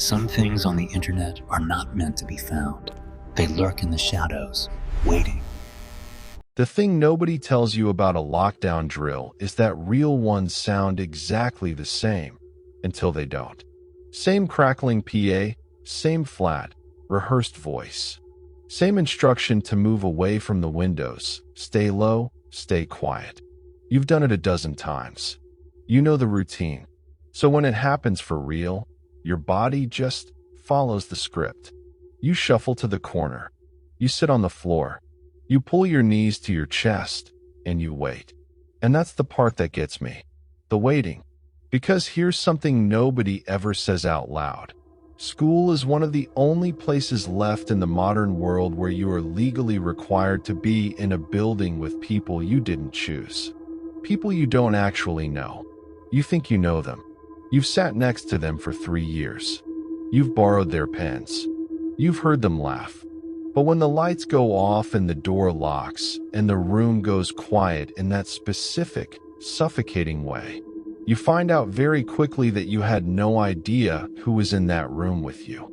Some things on the internet are not meant to be found. They lurk in the shadows, waiting. The thing nobody tells you about a lockdown drill is that real ones sound exactly the same until they don't. Same crackling PA, same flat, rehearsed voice. Same instruction to move away from the windows, stay low, stay quiet. You've done it a dozen times. You know the routine. So when it happens for real, your body just follows the script. You shuffle to the corner. You sit on the floor. You pull your knees to your chest, and you wait. And that's the part that gets me. The waiting. Because here's something nobody ever says out loud. School is one of the only places left in the modern world where you are legally required to be in a building with people you didn't choose. People you don't actually know. You think you know them. You've sat next to them for 3 years. You've borrowed their pens. You've heard them laugh. But when the lights go off and the door locks and the room goes quiet in that specific, suffocating way, you find out very quickly that you had no idea who was in that room with you.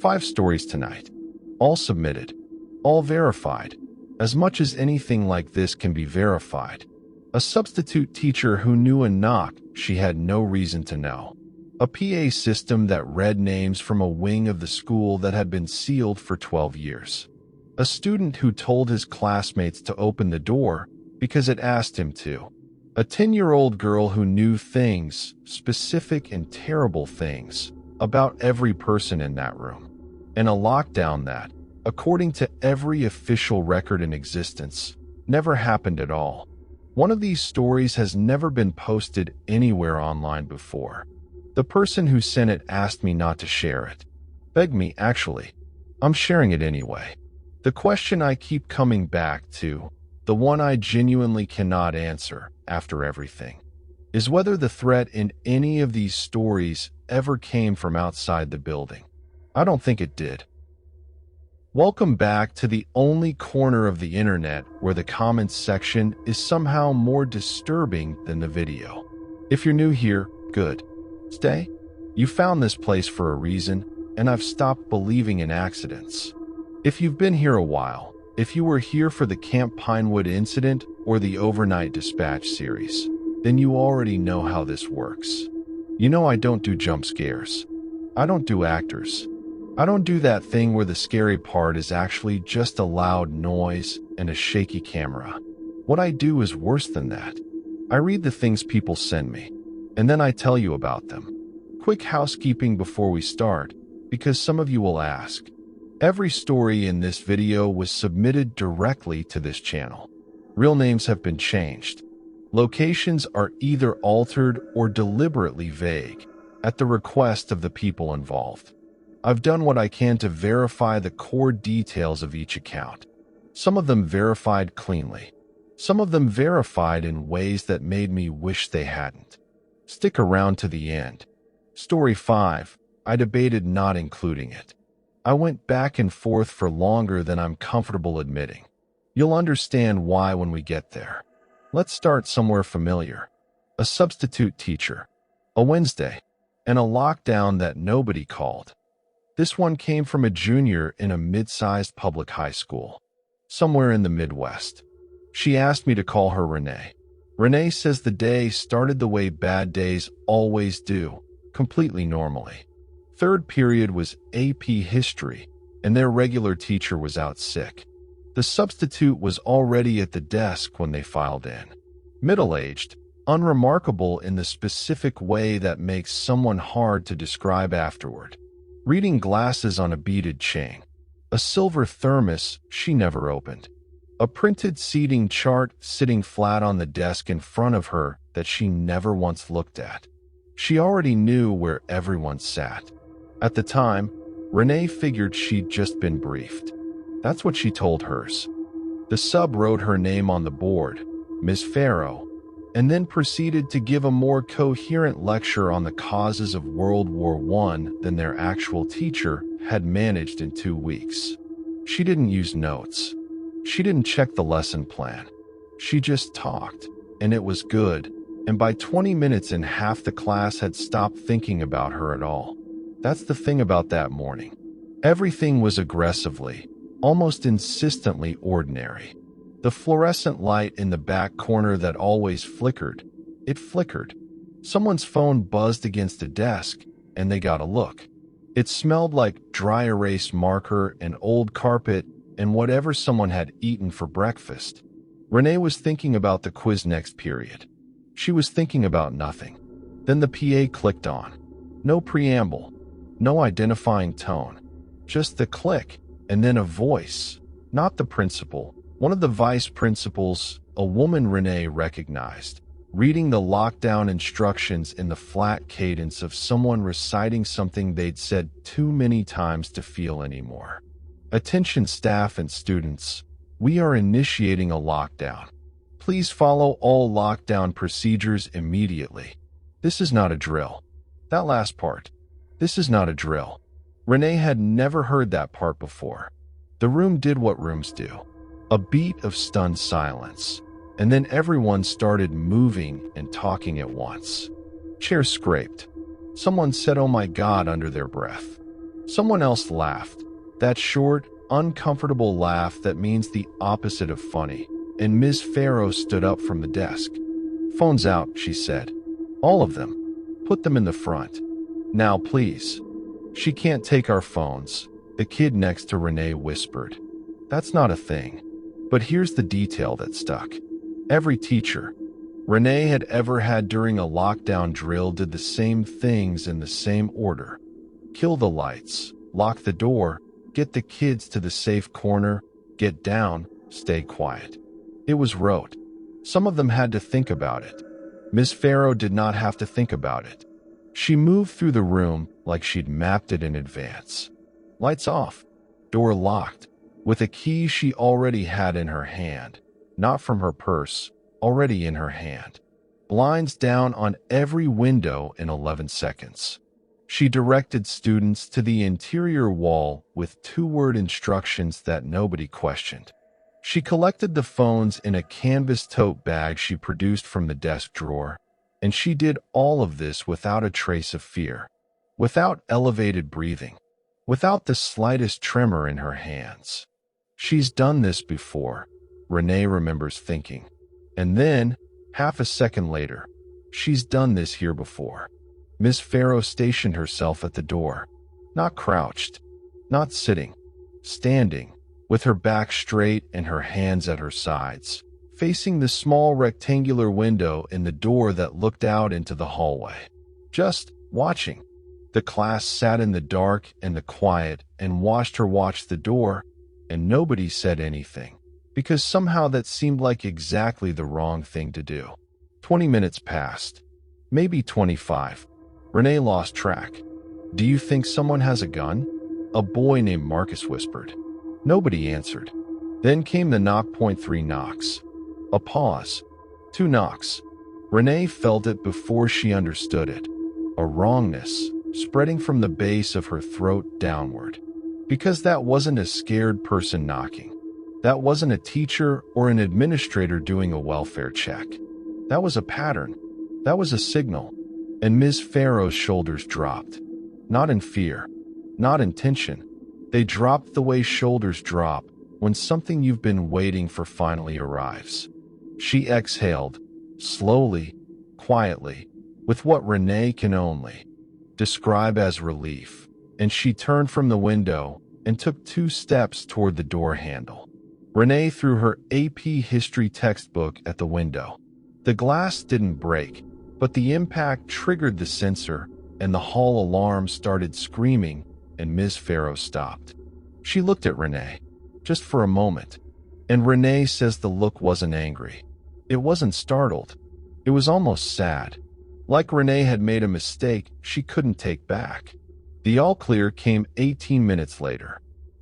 5 stories tonight. All submitted. All verified. As much as anything like this can be verified. A substitute teacher who knew a knock she had no reason to know. A PA system that read names from a wing of the school that had been sealed for 12 years. A student who told his classmates to open the door because it asked him to. A 10-year-old girl who knew things, specific and terrible things, about every person in that room. And a lockdown that, according to every official record in existence, never happened at all. One of these stories has never been posted anywhere online before. The person who sent it asked me not to share it. Begged me, actually. I'm sharing it anyway. The question I keep coming back to, the one I genuinely cannot answer after everything, is whether the threat in any of these stories ever came from outside the building. I don't think it did. Welcome back to the only corner of the internet where the comments section is somehow more disturbing than the video. If you're new here, good. Stay. You found this place for a reason, and I've stopped believing in accidents. If you've been here a while, if you were here for the Camp Pinewood incident or the Overnight Dispatch series, then you already know how this works. You know I don't do jump scares. I don't do actors. I don't do that thing where the scary part is actually just a loud noise and a shaky camera. What I do is worse than that. I read the things people send me, and then I tell you about them. Quick housekeeping before we start, because some of you will ask. Every story in this video was submitted directly to this channel. Real names have been changed. Locations are either altered or deliberately vague, at the request of the people involved. I've done what I can to verify the core details of each account. Some of them verified cleanly. Some of them verified in ways that made me wish they hadn't. Stick around to the end. Story 5. I debated not including it. I went back and forth for longer than I'm comfortable admitting. You'll understand why when we get there. Let's start somewhere familiar. A substitute teacher. A Wednesday. And a lockdown that nobody called. This one came from a junior in a mid-sized public high school, somewhere in the Midwest. She asked me to call her Renee. Renee says the day started the way bad days always do, completely normally. Third period was AP History, and their regular teacher was out sick. The substitute was already at the desk when they filed in. Middle-aged, unremarkable in the specific way that makes someone hard to describe afterward. Reading glasses on a beaded chain. A silver thermos she never opened. A printed seating chart sitting flat on the desk in front of her that she never once looked at. She already knew where everyone sat. At the time, Renee figured she'd just been briefed. That's what she told hers. The sub wrote her name on the board, Ms. Farrow, and then proceeded to give a more coherent lecture on the causes of World War I than their actual teacher had managed in 2 weeks. She didn't use notes. She didn't check the lesson plan. She just talked, and it was good, and by 20 minutes in half the class had stopped thinking about her at all. That's the thing about that morning. Everything was aggressively, almost insistently ordinary. The fluorescent light in the back corner that always flickered, it flickered. Someone's phone buzzed against a desk, and they got a look. It smelled like dry erase marker and old carpet and whatever someone had eaten for breakfast. Renee was thinking about the quiz next period. She was thinking about nothing. Then the PA clicked on. No preamble, no identifying tone, just the click, and then a voice. Not the principal, one of the vice principals, a woman Renee recognized, reading the lockdown instructions in the flat cadence of someone reciting something they'd said too many times to feel anymore. Attention staff and students, we are initiating a lockdown. Please follow all lockdown procedures immediately. This is not a drill. That last part. This is not a drill. Renee had never heard that part before. The room did what rooms do. A beat of stunned silence. And then everyone started moving and talking at once. Chairs scraped. Someone said, "Oh my God," under their breath. Someone else laughed. That short, uncomfortable laugh that means the opposite of funny. And Ms. Farrow stood up from the desk. "Phones out," she said. "All of them. Put them in the front. Now, please." "She can't take our phones," the kid next to Renee whispered. "That's not a thing." But here's the detail that stuck. Every teacher Renee had ever had during a lockdown drill did the same things in the same order. Kill the lights, lock the door, get the kids to the safe corner, get down, stay quiet. It was rote. Some of them had to think about it. Ms. Farrow did not have to think about it. She moved through the room like she'd mapped it in advance. Lights off, door locked, with a key she already had in her hand. Not from her purse, already in her hand. Blinds down on every window in 11 seconds. She directed students to the interior wall with two-word instructions that nobody questioned. She collected the phones in a canvas tote bag she produced from the desk drawer, and she did all of this without a trace of fear, without elevated breathing, without the slightest tremor in her hands. She's done this before, Renee remembers thinking. And then, half a second later, she's done this here before. Miss Farrow stationed herself at the door, not crouched, not sitting, standing, with her back straight and her hands at her sides, facing the small rectangular window in the door that looked out into the hallway. Just watching. The class sat in the dark and the quiet and watched her watch the door, and nobody said anything. Because somehow that seemed like exactly the wrong thing to do. 20 minutes passed. Maybe 25. Renee lost track. "Do you think someone has a gun?" a boy named Marcus whispered. Nobody answered. Then came the knock. 3 knocks. A pause. 2 knocks. Renee felt it before she understood it. A wrongness, spreading from the base of her throat downward. Because that wasn't a scared person knocking. That wasn't a teacher or an administrator doing a welfare check. That was a pattern. That was a signal. And Ms. Farrow's shoulders dropped. Not in fear. Not in tension. They dropped the way shoulders drop when something you've been waiting for finally arrives. She exhaled, slowly, quietly, with what Renee can only describe as relief, and she turned from the window and took 2 steps toward the door handle. Renee threw her AP history textbook at the window. The glass didn't break, but the impact triggered the sensor, and the hall alarm started screaming, and Ms. Farrow stopped. She looked at Renee, just for a moment, and Renee says the look wasn't angry. It wasn't startled. It was almost sad. Like Renee had made a mistake she couldn't take back. The all clear came 18 minutes later.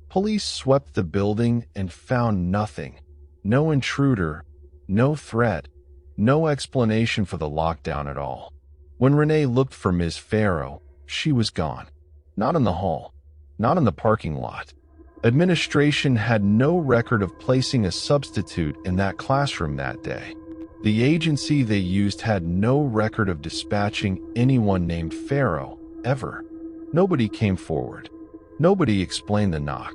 Police swept the building and found nothing. No intruder, no threat, no explanation for the lockdown at all. When Renee looked for Ms. Farrow, she was gone. Not in the hall, not in the parking lot. Administration had no record of placing a substitute in that classroom that day. The agency they used had no record of dispatching anyone named Farrow, ever. Nobody came forward. Nobody explained the knock.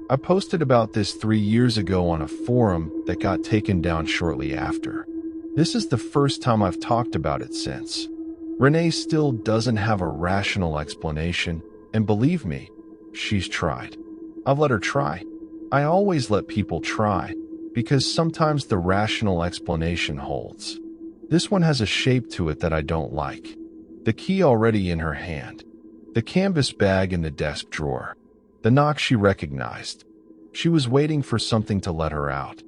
I posted about this 3 years ago on a forum that got taken down shortly after. This is the first time I've talked about it since. Renee still doesn't have a rational explanation, and believe me, she's tried. I've let her try. I always let people try, because sometimes the rational explanation holds. This one has a shape to it that I don't like. The key already in her hand. The canvas bag in the desk drawer. The knock she recognized. She was waiting for something to let her out.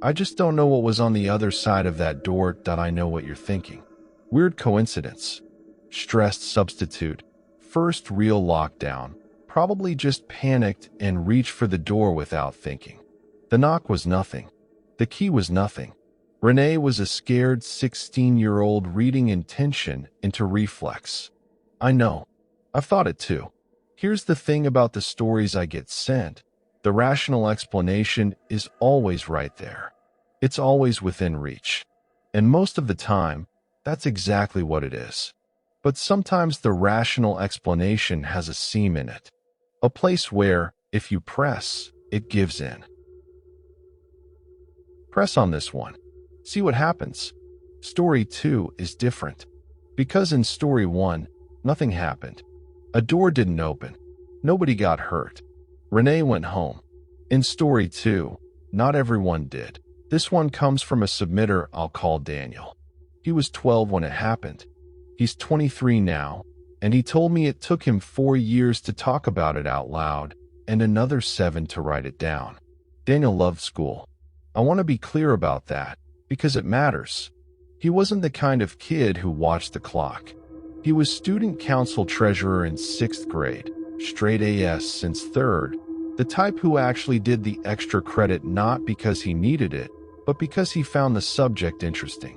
I just don't know what was on the other side of that door. I know what you're thinking. Weird coincidence. Stressed substitute. First real lockdown. Probably just panicked and reached for the door without thinking. The knock was nothing. The key was nothing. Renee was a scared 16-year-old reading intention into reflex. I know. I've thought it too. Here's the thing about the stories I get sent. The rational explanation is always right there. It's always within reach. And most of the time, that's exactly what it is. But sometimes the rational explanation has a seam in it. A place where, if you press, it gives in. Press on this one. See what happens. Story 2 is different. Because in story 1, nothing happened. A door didn't open. Nobody got hurt. Renee went home. In story 2, not everyone did. This one comes from a submitter I'll call Daniel. He was 12 when it happened. He's 23 now, and he told me it took him 4 years to talk about it out loud and another 7 to write it down. Daniel loved school. I want to be clear about that, because it matters. He wasn't the kind of kid who watched the clock. He was student council treasurer in 6th grade, straight A's since 3rd, the type who actually did the extra credit not because he needed it, but because he found the subject interesting.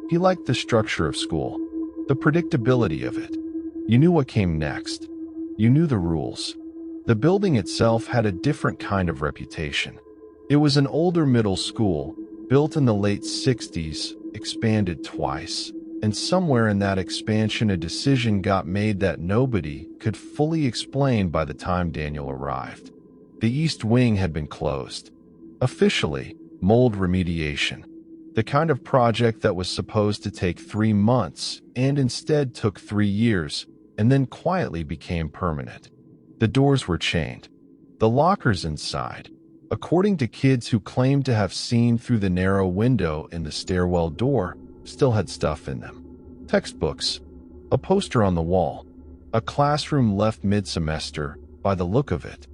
He liked the structure of school, the predictability of it. You knew what came next. You knew the rules. The building itself had a different kind of reputation. It was an older middle school, built in the late 60s, expanded twice, and somewhere in that expansion a decision got made that nobody could fully explain by the time Daniel arrived. The East Wing had been closed. Officially, mold remediation. The kind of project that was supposed to take 3 months and instead took 3 years and then quietly became permanent. The doors were chained. The lockers inside, according to kids who claimed to have seen through the narrow window in the stairwell door, still had stuff in them. Textbooks, a poster on the wall, a classroom left mid-semester, by the look of it.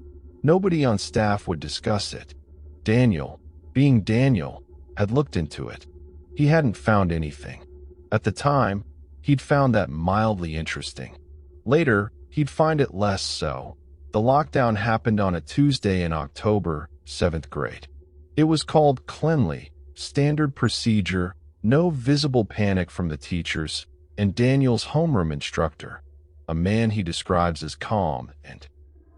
Nobody on staff would discuss it. Daniel, being Daniel, had looked into it. He hadn't found anything. At the time, he'd found that mildly interesting. Later, he'd find it less so. The lockdown happened on a Tuesday in October, 7th grade. It was called cleanly, standard procedure, no visible panic from the teachers, and Daniel's homeroom instructor, a man he describes as calm and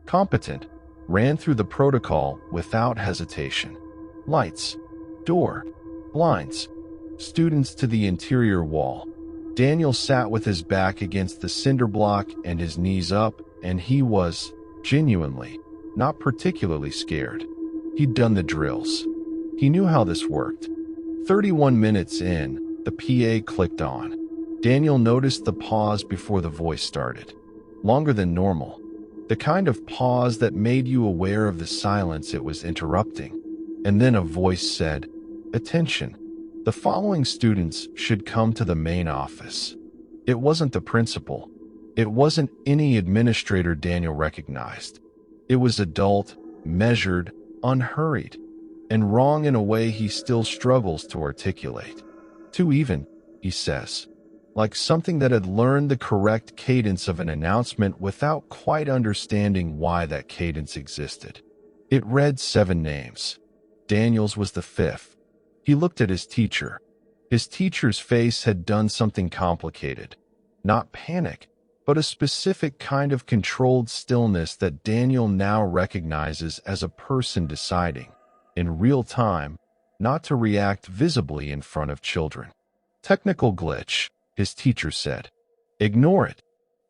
competent, ran through the protocol without hesitation. Lights, door, blinds, students to the interior wall. Daniel sat with his back against the cinder block and his knees up, and he was, genuinely, not particularly scared. He'd done the drills. He knew how this worked. 31 minutes in, the PA clicked on. Daniel noticed the pause before the voice started. Longer than normal. The kind of pause that made you aware of the silence it was interrupting. And then a voice said, "Attention. The following students should come to the main office." It wasn't the principal. It wasn't any administrator Daniel recognized. It was adult, measured, unhurried, and wrong in a way he still struggles to articulate. Too even, he says, like something that had learned the correct cadence of an announcement without quite understanding why that cadence existed. It read 7 names. Daniel's was the 5th. He looked at his teacher. His teacher's face had done something complicated. Not panic, but a specific kind of controlled stillness that Daniel now recognizes as a person deciding, in real time, not to react visibly in front of children. Technical glitch, his teacher said. Ignore it.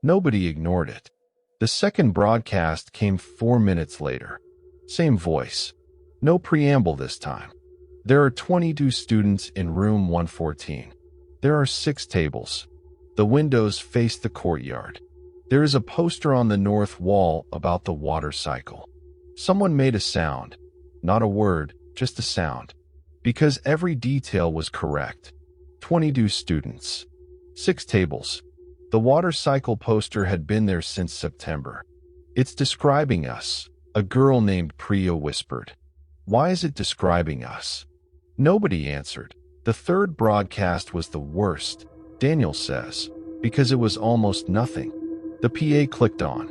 Nobody ignored it. The second broadcast came 4 minutes later. Same voice. No preamble this time. There are 22 students in room 114. There are 6 tables. The windows face the courtyard. There is a poster on the north wall about the water cycle. Someone made a sound. Not a word, just a sound. Because every detail was correct. 22 students. 6 tables. The water cycle poster had been there since September. It's describing us, a girl named Priya whispered. Why is it describing us? Nobody answered. The third broadcast was the worst, Daniel says, because it was almost nothing. The PA clicked on.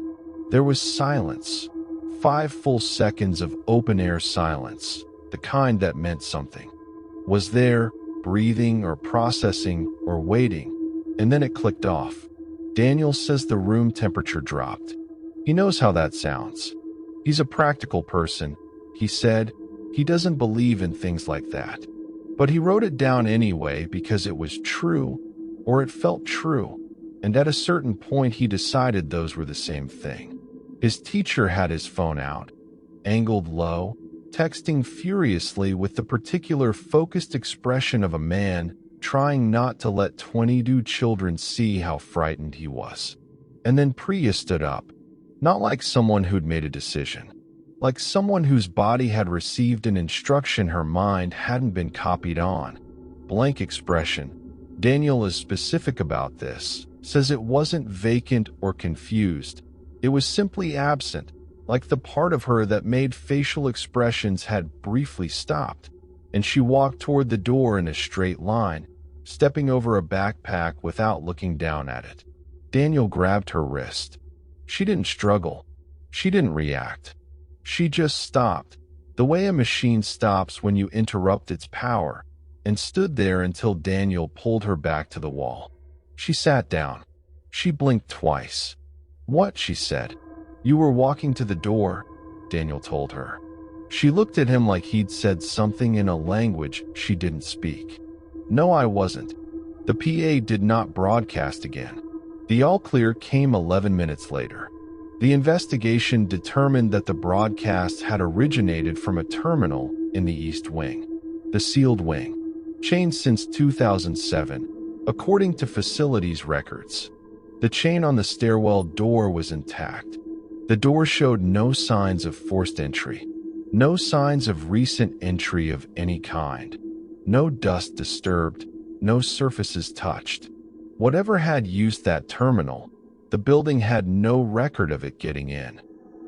There was silence. 5 full seconds of open-air silence, the kind that meant something. Was there, breathing or processing or waiting, and then it clicked off. Daniel says the room temperature dropped. He knows how that sounds. He's a practical person, he said. He doesn't believe in things like that. But he wrote it down anyway because it was true, or it felt true, and at a certain point he decided those were the same thing. His teacher had his phone out, angled low, texting furiously with the particular focused expression of a man trying not to let 22 children see how frightened he was. And then Priya stood up, not like someone who'd made a decision, like someone whose body had received an instruction her mind hadn't been copied on. Blank expression. Daniel is specific about this, says it wasn't vacant or confused. It was simply absent, like the part of her that made facial expressions had briefly stopped, and she walked toward the door in a straight line, stepping over a backpack without looking down at it. Daniel grabbed her wrist. She didn't struggle. She didn't react. She just stopped, the way a machine stops when you interrupt its power, and stood there until Daniel pulled her back to the wall. She sat down. She blinked twice. "What?" she said. "You were walking to the door," Daniel told her. She looked at him like he'd said something in a language she didn't speak. "No, I wasn't." The PA did not broadcast again. The all-clear came 11 minutes later. The investigation determined that the broadcast had originated from a terminal in the East Wing, the sealed wing, chained since 2007, according to facilities records. The chain on the stairwell door was intact. The door showed no signs of forced entry, no signs of recent entry of any kind, no dust disturbed, no surfaces touched. Whatever had used that terminal, the building had no record of it getting in.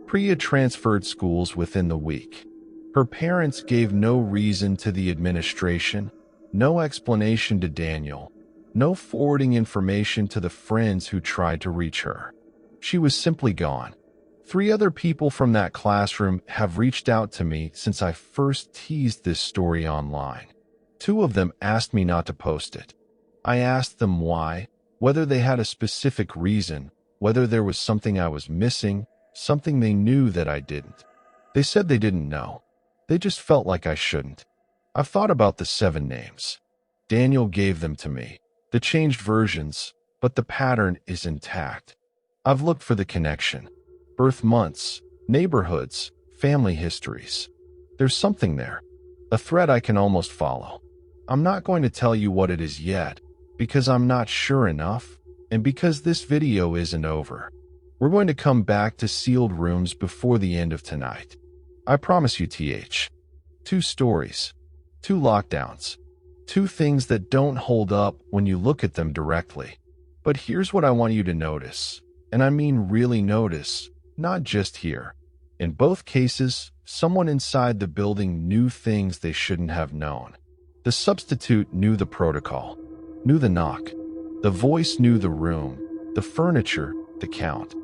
Priya transferred schools within the week. Her parents gave no reason to the administration, no explanation to Daniel, no forwarding information to the friends who tried to reach her. She was simply gone. 3 other people from that classroom have reached out to me since I first teased this story online. 2 of them asked me not to post it. I asked them why, whether they had a specific reason, whether there was something I was missing, something they knew that I didn't. They said they didn't know. They just felt like I shouldn't. I've thought about the 7 names. Daniel gave them to me, the changed versions, but the pattern is intact. I've looked for the connection. Birth months, neighborhoods, family histories. There's something there, a thread I can almost follow. I'm not going to tell you what it is yet, because I'm not sure enough, and because this video isn't over. We're going to come back to sealed rooms before the end of tonight. I promise you, 2 stories, 2 lockdowns, 2 things that don't hold up when you look at them directly. But here's what I want you to notice, and I mean really notice, not just here. In both cases, someone inside the building knew things they shouldn't have known. The substitute knew the protocol, knew the knock. The voice knew the room, the furniture, the count.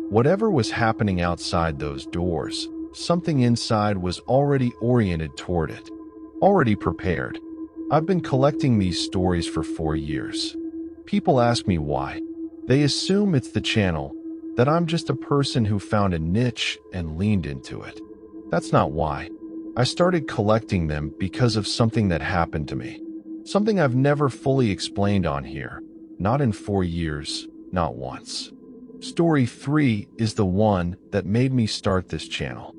Whatever was happening outside those doors, something inside was already oriented toward it, already prepared. I've been collecting these stories for 4 years. People ask me why. They assume it's the channel, that I'm just a person who found a niche and leaned into it. That's not why. I started collecting them because of something that happened to me. Something I've never fully explained on here. Not in 4 years, not once. Story 3 is the one that made me start this channel.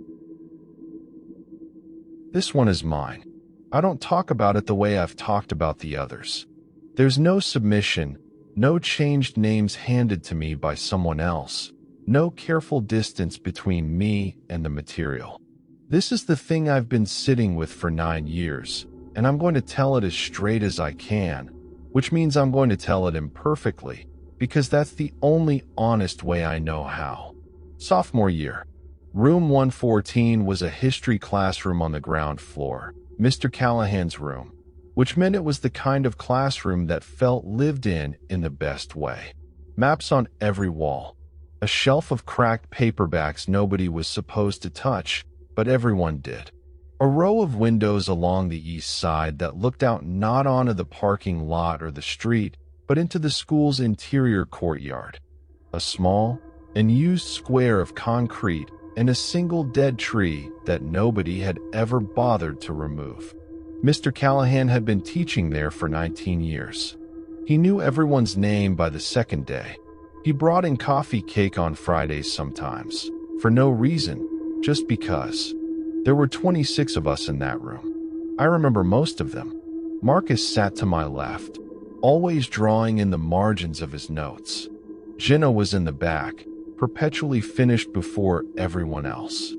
This one is mine. I don't talk about it the way I've talked about the others. There's no submission, no changed names handed to me by someone else, no careful distance between me and the material. This is the thing I've been sitting with for 9 years, and I'm going to tell it as straight as I can, which means I'm going to tell it imperfectly, because that's the only honest way I know how. Sophomore year. Room 114 was a history classroom on the ground floor, Mr. Callahan's room, which meant it was the kind of classroom that felt lived in the best way. Maps on every wall, a shelf of cracked paperbacks nobody was supposed to touch, but everyone did. A row of windows along the east side that looked out not onto the parking lot or the street, but into the school's interior courtyard. A small and used square of concrete and a single dead tree that nobody had ever bothered to remove. Mr. Callahan had been teaching there for 19 years. He knew everyone's name by the second day. He brought in coffee cake on Fridays sometimes, for no reason, just because. There were 26 of us in that room. I remember most of them. Marcus sat to my left, always drawing in the margins of his notes. Jenna was in the back, perpetually finished before everyone else.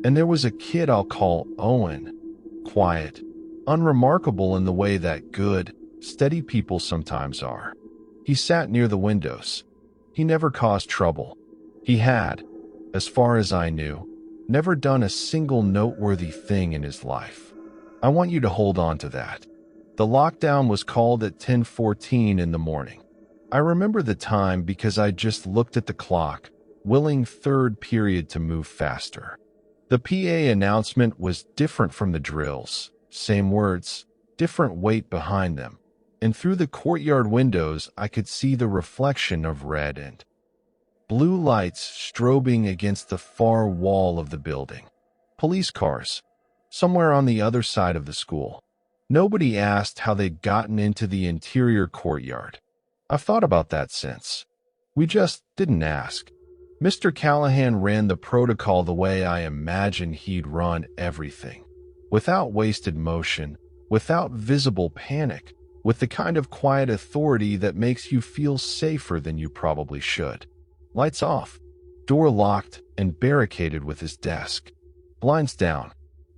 And there was a kid I'll call Owen, quiet, unremarkable in the way that good, steady people sometimes are. He sat near the windows. He never caused trouble. He had, as far as I knew, never done a single noteworthy thing in his life. I want you to hold on to that. The lockdown was called at 10:14 in the morning. I remember the time because I just looked at the clock, willing third period to move faster. The PA announcement was different from the drills. Same words, different weight behind them. And through the courtyard windows, I could see the reflection of red and blue lights strobing against the far wall of the building. Police cars, somewhere on the other side of the school. Nobody asked how they'd gotten into the interior courtyard. I've thought about that since. We just didn't ask. Mr. Callahan ran the protocol the way I imagined he'd run everything. Without wasted motion, without visible panic, with the kind of quiet authority that makes you feel safer than you probably should. Lights off, door locked and barricaded with his desk. Blinds down.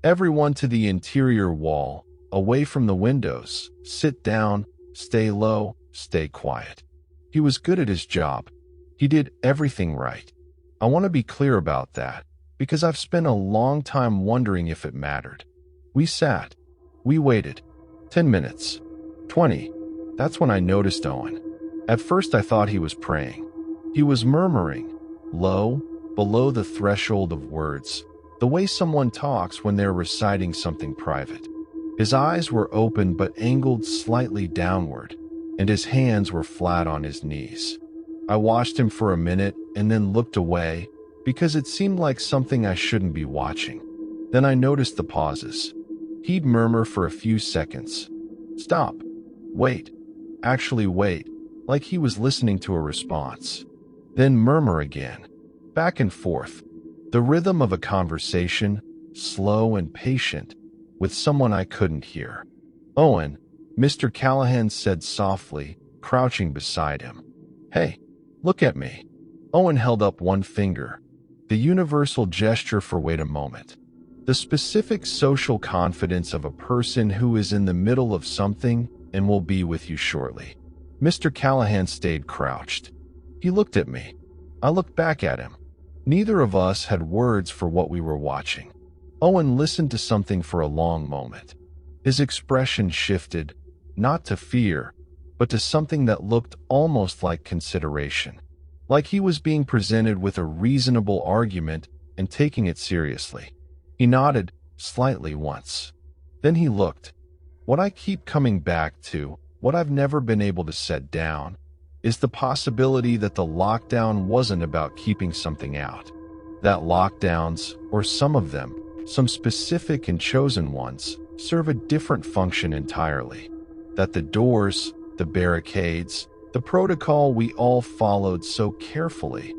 Everyone to the interior wall, away from the windows. Sit down, stay low, stay quiet. He was good at his job. He did everything right. I want to be clear about that, because I've spent a long time wondering if it mattered. We sat. We waited. 10 minutes. 20. That's when I noticed Owen. At first I thought he was praying. He was murmuring, low, below the threshold of words, the way someone talks when they're reciting something private. His eyes were open but angled slightly downward, and his hands were flat on his knees. I watched him for a minute and then looked away because it seemed like something I shouldn't be watching. Then I noticed the pauses. He'd murmur for a few seconds. Stop. Wait. Actually wait, like he was listening to a response. Then murmur again. Back and forth. The rhythm of a conversation, slow and patient, with someone I couldn't hear. Owen, Mr. Callahan said softly, crouching beside him. Hey, look at me. Owen held up one finger, the universal gesture for wait a moment. The specific social confidence of a person who is in the middle of something and will be with you shortly. Mr. Callahan stayed crouched. He looked at me. I looked back at him. Neither of us had words for what we were watching. Owen listened to something for a long moment. His expression shifted, not to fear, but to something that looked almost like consideration. Like he was being presented with a reasonable argument and taking it seriously. He nodded slightly once. Then he looked. What I keep coming back to, what I've never been able to set down, is the possibility that the lockdown wasn't about keeping something out. That lockdowns, or some of them, some specific and chosen ones, serve a different function entirely. That the doors, the barricades, the protocol we all followed so carefully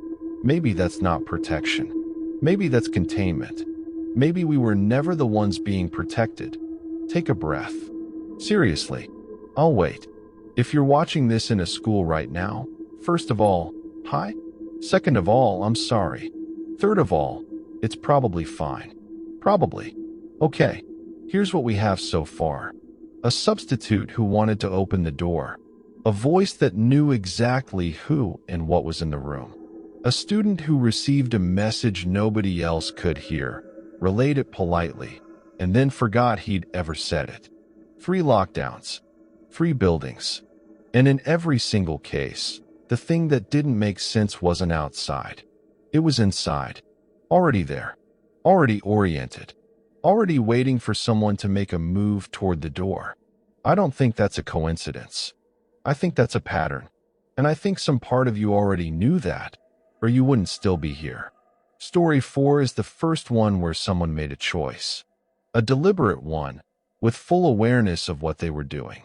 Maybe that's not protection. Maybe that's containment. Maybe we were never the ones being protected. Take a breath. Seriously, I'll wait. If you're watching this in a school right now, first of all, hi. Second of all, I'm sorry. Third of all, it's probably fine. Probably. Okay, here's what we have so far. A substitute who wanted to open the door. A voice that knew exactly who and what was in the room. A student who received a message nobody else could hear, relayed it politely, and then forgot he'd ever said it. 3 lockdowns. 3 buildings. And in every single case, the thing that didn't make sense wasn't outside. It was inside. Already there. Already oriented. Already waiting for someone to make a move toward the door. I don't think that's a coincidence. I think that's a pattern. And I think some part of you already knew that, or you wouldn't still be here. Story 4 is the first one where someone made a choice. A deliberate one, with full awareness of what they were doing.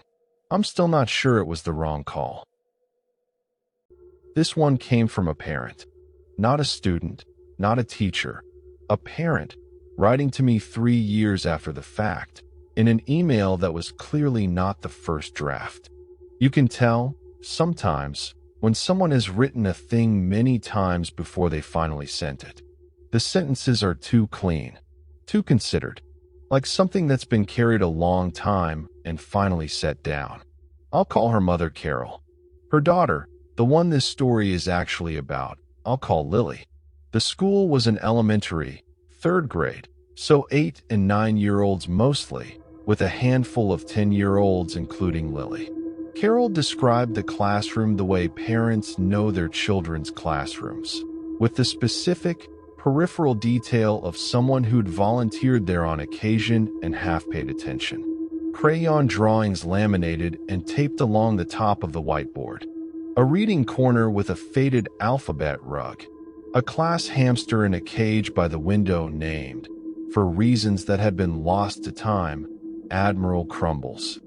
I'm still not sure it was the wrong call. This one came from a parent. Not a student, not a teacher. A parent, writing to me 3 years after the fact, in an email that was clearly not the first draft. You can tell, sometimes, when someone has written a thing many times before they finally sent it. The sentences are too clean, too considered, like something that's been carried a long time and finally set down. I'll call her mother Carol. Her daughter, the one this story is actually about, I'll call Lily. The school was an elementary, 3rd grade, so 8 and 9-year-olds mostly, with a handful of 10-year-olds including Lily. Carol described the classroom the way parents know their children's classrooms, with the specific, peripheral detail of someone who'd volunteered there on occasion and half paid attention. Crayon drawings laminated and taped along the top of the whiteboard. A reading corner with a faded alphabet rug. A class hamster in a cage by the window named, for reasons that had been lost to time, Admiral Crumbles.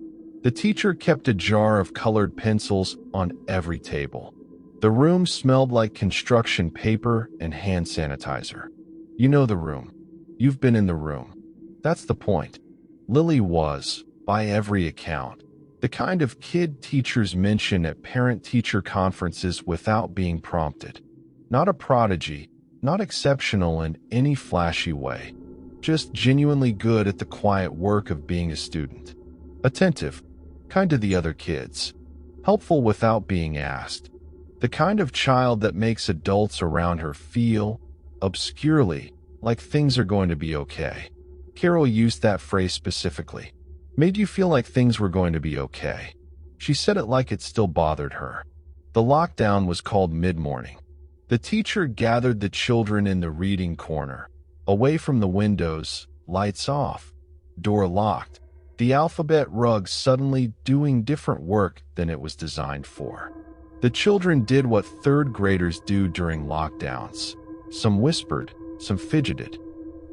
The teacher kept a jar of colored pencils on every table. The room smelled like construction paper and hand sanitizer. You know the room. You've been in the room. That's the point. Lily was, by every account, the kind of kid teachers mention at parent-teacher conferences without being prompted. Not a prodigy, not exceptional in any flashy way, just genuinely good at the quiet work of being a student. Attentive, kind to the other kids, helpful without being asked. The kind of child that makes adults around her feel, obscurely, like things are going to be okay. Carol used that phrase specifically. Made you feel like things were going to be okay. She said it like it still bothered her. The lockdown was called mid-morning. The teacher gathered the children in the reading corner, away from the windows, lights off, door locked, the alphabet rug suddenly doing different work than it was designed for. The children did what 3rd graders do during lockdowns. Some whispered, some fidgeted.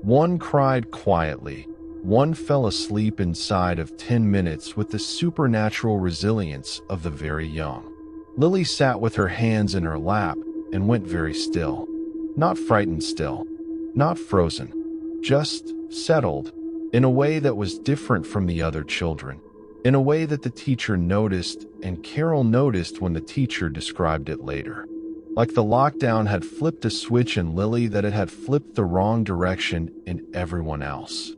One cried quietly. One fell asleep inside of 10 minutes with the supernatural resilience of the very young. Lily sat with her hands in her lap and went very still. Not frightened still, not frozen, just settled, in a way that was different from the other children, in a way that the teacher noticed and Carol noticed when the teacher described it later. Like the lockdown had flipped a switch in Lily that it had flipped the wrong direction in everyone else.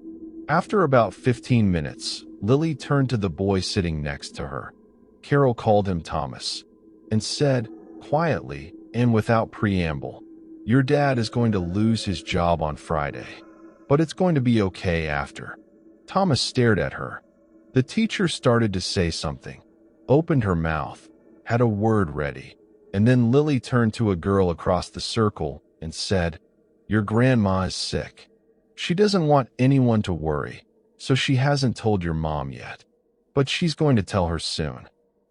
After about 15 minutes, Lily turned to the boy sitting next to her. Carol called him Thomas and said, quietly and without preamble, "Your dad is going to lose his job on Friday, but it's going to be okay after." Thomas stared at her. The teacher started to say something, opened her mouth, had a word ready, and then Lily turned to a girl across the circle and said, "Your grandma is sick. She doesn't want anyone to worry, so she hasn't told your mom yet. But she's going to tell her soon."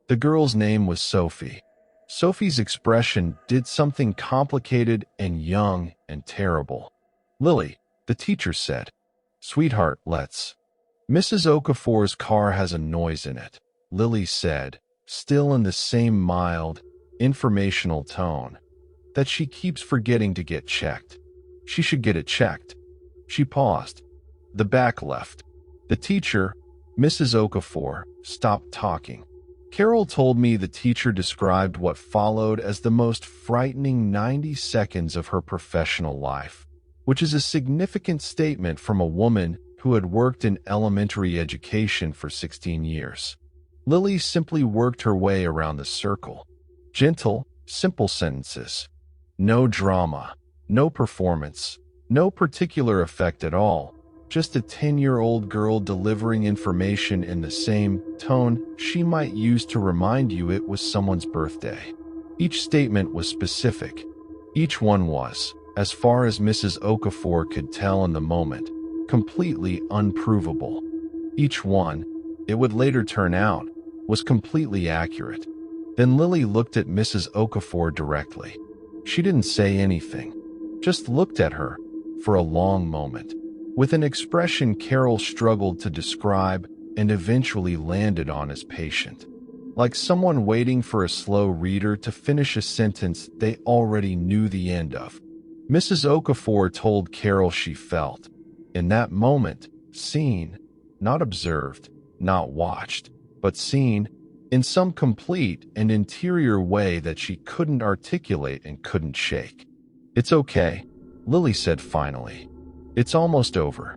The girl's name was Sophie. Sophie's expression did something complicated and young and terrible. "Lily," the teacher said, "Sweetheart, let's." "Mrs. Okafor's car has a noise in it," Lily said, still in the same mild, informational tone. that she keeps forgetting to get checked. She should get it checked. She paused. The back left. The teacher, Mrs. Okafor, stopped talking. Carol told me the teacher described what followed as the most frightening 90 seconds of her professional life, which is a significant statement from a woman who had worked in elementary education for 16 years. Lily simply worked her way around the circle. Gentle, simple sentences. No drama, no performance, no particular effect at all. Just a 10-year-old girl delivering information in the same tone she might use to remind you it was someone's birthday. Each statement was specific. Each one was, as far as Mrs. Okafor could tell in the moment, completely unprovable. Each one, it would later turn out, was completely accurate. Then Lily looked at Mrs. Okafor directly. She didn't say anything, just looked at her for a long moment, with an expression Carol struggled to describe and eventually landed on as patient, like someone waiting for a slow reader to finish a sentence they already knew the end of. Mrs. Okafor told Carol she felt, in that moment, seen, not observed, not watched, but seen, in some complete and interior way that she couldn't articulate and couldn't shake. "It's okay," Lily said finally. "It's almost over."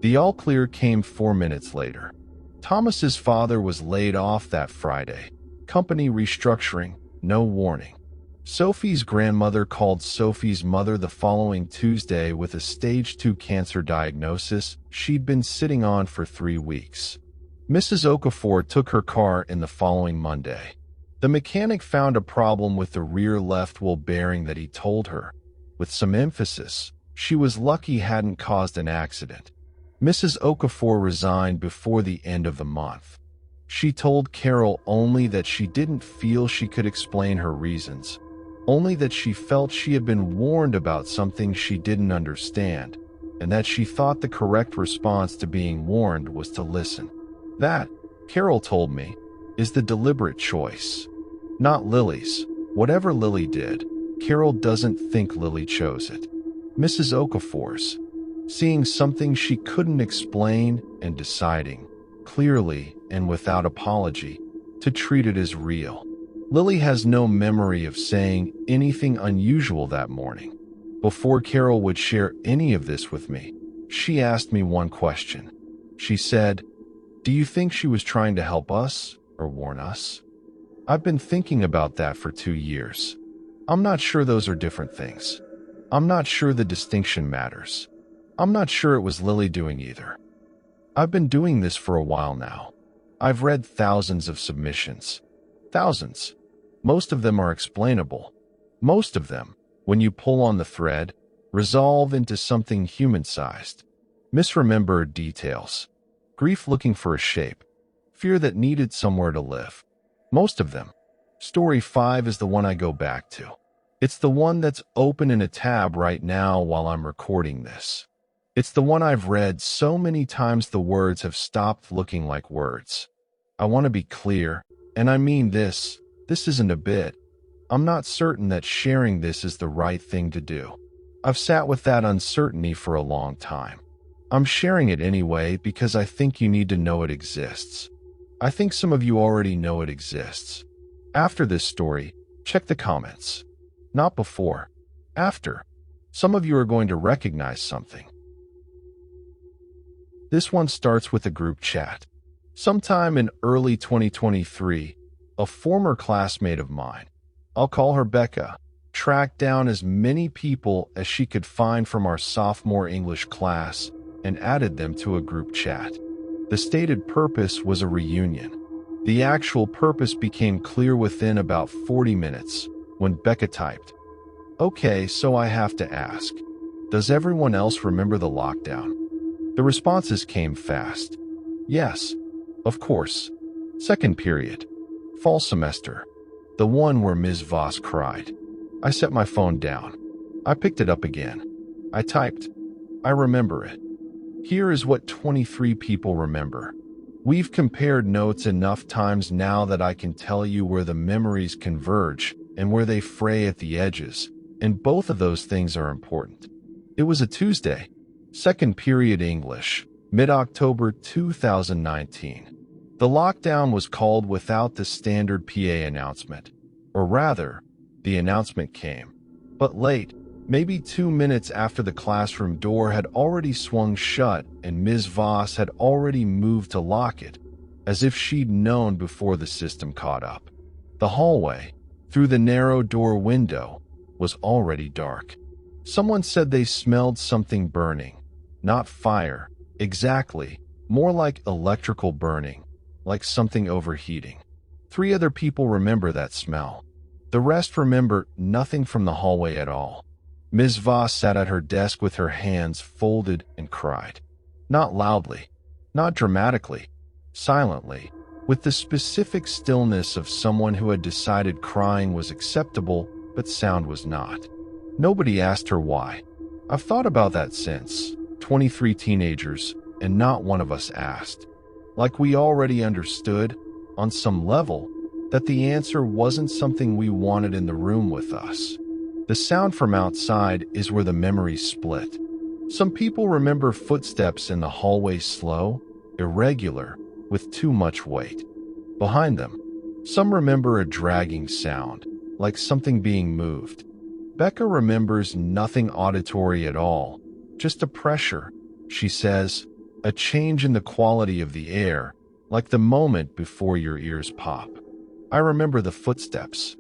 The all clear came 4 minutes later. Thomas's father was laid off that Friday. Company restructuring, no warning. Sophie's grandmother called Sophie's mother the following Tuesday with a stage 2 cancer diagnosis she'd been sitting on for 3 weeks. Mrs. Okafor took her car in the following Monday. The mechanic found a problem with the rear left wheel bearing that he told her, with some emphasis, she was lucky hadn't caused an accident. Mrs. Okafor resigned before the end of the month. She told Carol only that she didn't feel she could explain her reasons, only that she felt she had been warned about something she didn't understand, and that she thought the correct response to being warned was to listen. That, Carol told me, is the deliberate choice. Not Lily's. Whatever Lily did, Carol doesn't think Lily chose it. Mrs. Okafor's. Seeing something she couldn't explain and deciding, clearly and without apology, to treat it as real. Lily has no memory of saying anything unusual that morning. Before Carol would share any of this with me, she asked me one question. She said, "Do you think she was trying to help us or warn us?" I've been thinking about that for 2 years. I'm not sure those are different things. I'm not sure the distinction matters. I'm not sure it was Lily doing either. I've been doing this for a while now. I've read thousands of submissions. Thousands. Most of them are explainable. Most of them, when you pull on the thread, resolve into something human-sized. Misremembered details. Grief looking for a shape. Fear that needed somewhere to live. Most of them. Story 5 is the one I go back to. It's the one that's open in a tab right now while I'm recording this. It's the one I've read so many times the words have stopped looking like words. I want to be clear, and I mean this isn't a bit. I'm not certain that sharing this is the right thing to do. I've sat with that uncertainty for a long time. I'm sharing it anyway because I think you need to know it exists. I think some of you already know it exists. After this story, check the comments. Not before. After. Some of you are going to recognize something. This one starts with a group chat. Sometime in early 2023, a former classmate of mine, I'll call her Becca, tracked down as many people as she could find from our sophomore English class and added them to a group chat. The stated purpose was a reunion. The actual purpose became clear within about 40 minutes when Becca typed, "Okay, so I have to ask, does everyone else remember the lockdown?" The responses came fast. "Yes, of course. Second period. Fall semester. The one where Ms. Voss cried." I set my phone down. I picked it up again. I typed, "I remember it." Here is what 23 people remember. We've compared notes enough times now that I can tell you where the memories converge and where they fray at the edges, and both of those things are important. It was a Tuesday, second period English, mid-October 2019. The lockdown was called without the standard PA announcement, or rather, the announcement came, but late, maybe 2 minutes after the classroom door had already swung shut and Ms. Voss had already moved to lock it, as if she'd known before the system caught up. The hallway, through the narrow door window, was already dark. Someone said they smelled something burning. Not fire, exactly, more like electrical burning, like something overheating. 3 other people remember that smell. The rest remember nothing from the hallway at all. Ms. Voss sat at her desk with her hands folded and cried. Not loudly, not dramatically, silently, with the specific stillness of someone who had decided crying was acceptable, but sound was not. Nobody asked her why. I've thought about that since. 23 teenagers, and not one of us asked. Like we already understood, on some level, that the answer wasn't something we wanted in the room with us. The sound from outside is where the memories split. Some people remember footsteps in the hallway slow, irregular, with too much weight. Behind them, some remember a dragging sound, like something being moved. Becca remembers nothing auditory at all, just a pressure, she says, a change in the quality of the air, like the moment before your ears pop. I remember the footsteps.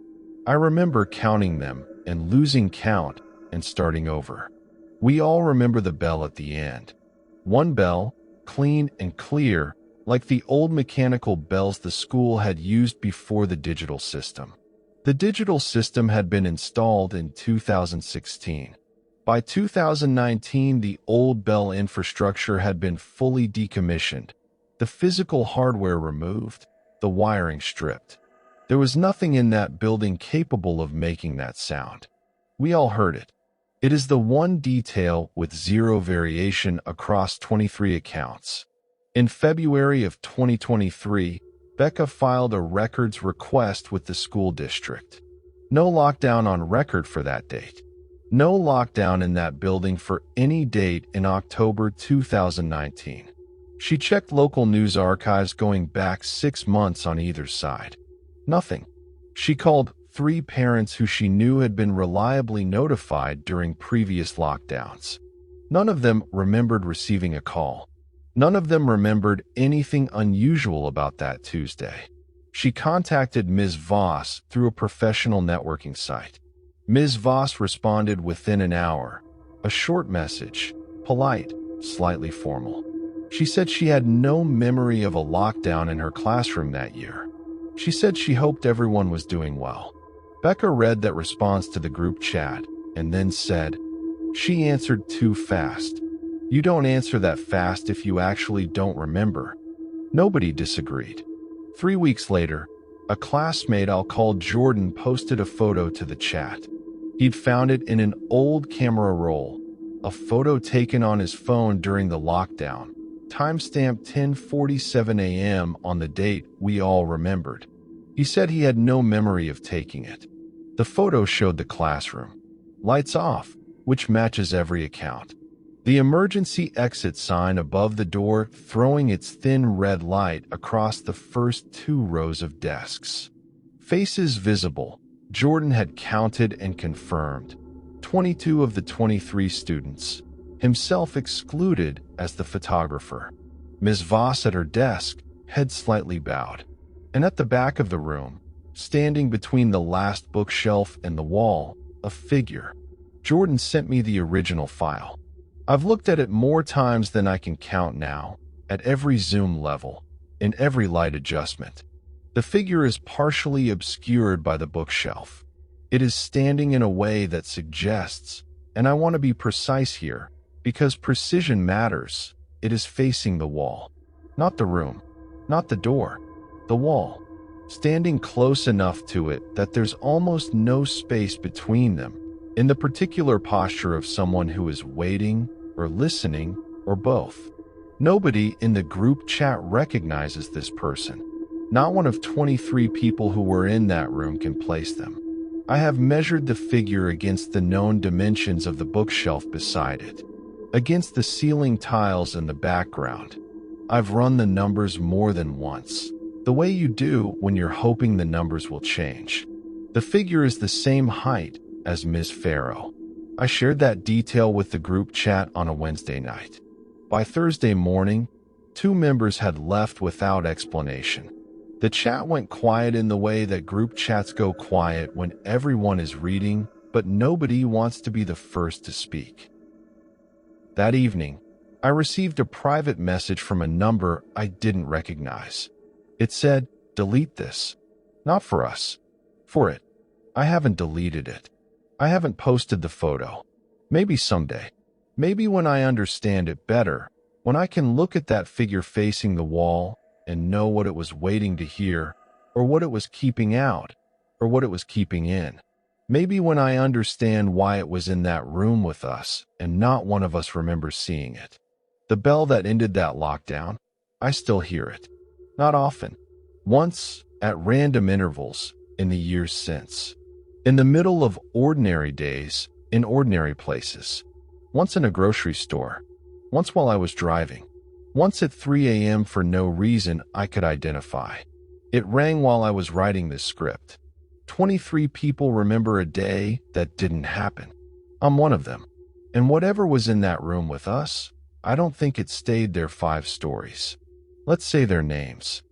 I remember counting them and losing count and starting over. We all remember the bell at the end. One bell, clean and clear, like the old mechanical bells the school had used before the digital system. The digital system had been installed in 2016. By 2019, the old bell infrastructure had been fully decommissioned, the physical hardware removed, the wiring stripped. There was nothing in that building capable of making that sound. We all heard it. It is the one detail with zero variation across 23 accounts. In February of 2023, Becca filed a records request with the school district. No lockdown on record for that date. No lockdown in that building for any date in October 2019. She checked local news archives going back 6 months on either side. Nothing. She called 3 parents who she knew had been reliably notified during previous lockdowns. None of them remembered receiving a call. None of them remembered anything unusual about that Tuesday. She contacted Ms. Voss through a professional networking site. Ms. Voss responded within an hour. A short message, polite, slightly formal. She said she had no memory of a lockdown in her classroom that year. She said she hoped everyone was doing well. Becca read that response to the group chat and then said, "She answered too fast. You don't answer that fast if you actually don't remember." Nobody disagreed. 3 weeks later, a classmate I'll call Jordan posted a photo to the chat. He'd found it in an old camera roll, a photo taken on his phone during the lockdown, timestamped 10:47 a.m. on the date we all remembered. He said he had no memory of taking it. The photo showed the classroom. Lights off, which matches every account. The emergency exit sign above the door throwing its thin red light across the first 2 rows of desks. Faces visible. Jordan had counted and confirmed. 22 of the 23 students, himself excluded as the photographer. Ms. Voss at her desk, head slightly bowed. And at the back of the room, standing between the last bookshelf and the wall, a figure. Jordan sent me the original file. I've looked at it more times than I can count now, at every zoom level, in every light adjustment. The figure is partially obscured by the bookshelf. It is standing in a way that suggests, and I want to be precise here, because precision matters, it is facing the wall. Not the room, not the door, the wall. Standing close enough to it that there's almost no space between them, in the particular posture of someone who is waiting, or listening, or both. Nobody in the group chat recognizes this person. Not one of 23 people who were in that room can place them. I have measured the figure against the known dimensions of the bookshelf beside it, against the ceiling tiles in the background. I've run the numbers more than once, the way you do when you're hoping the numbers will change. The figure is the same height as Ms. Farrow. I shared that detail with the group chat on a Wednesday night. By Thursday morning, 2 members had left without explanation. The chat went quiet in the way that group chats go quiet when everyone is reading, but nobody wants to be the first to speak. That evening, I received a private message from a number I didn't recognize. It said, "Delete this." Not for us. For it. I haven't deleted it. I haven't posted the photo. Maybe someday. Maybe when I understand it better, when I can look at that figure facing the wall and know what it was waiting to hear, or what it was keeping out, or what it was keeping in. Maybe when I understand why it was in that room with us and not one of us remembers seeing it. The bell that ended that lockdown, I still hear it. Not often. Once, at random intervals, in the years since. In the middle of ordinary days, in ordinary places. Once in a grocery store. Once while I was driving. Once at 3 a.m. for no reason I could identify. It rang while I was writing this script. 23 people remember a day that didn't happen. I'm one of them. And whatever was in that room with us, I don't think it stayed there 5 stories. Let's say their names.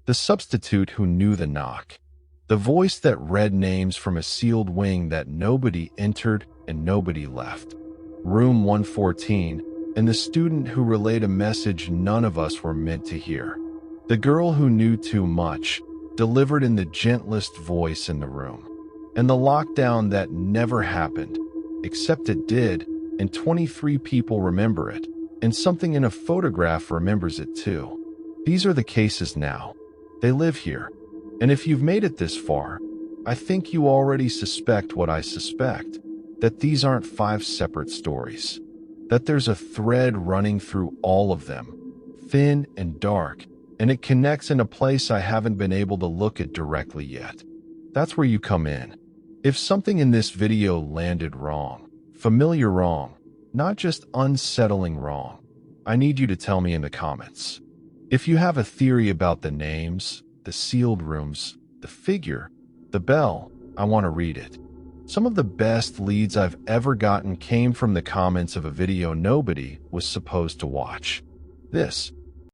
The substitute who knew the knock. The voice that read names from a sealed wing that nobody entered and nobody left. Room 114, and the student who relayed a message none of us were meant to hear. The girl who knew too much, delivered in the gentlest voice in the room. And the lockdown that never happened, except it did, and 23 people remember it, and something in a photograph remembers it too. These are the cases now. They live here. And if you've made it this far, I think you already suspect what I suspect, that these aren't 5 separate stories. That there's a thread running through all of them, thin and dark, and it connects in a place I haven't been able to look at directly yet. That's where you come in. If something in this video landed wrong, familiar wrong, not just unsettling wrong, I need you to tell me in the comments. If you have a theory about the names, the sealed rooms, the figure, the bell, I want to read it. Some of the best leads I've ever gotten came from the comments of a video nobody was supposed to watch. This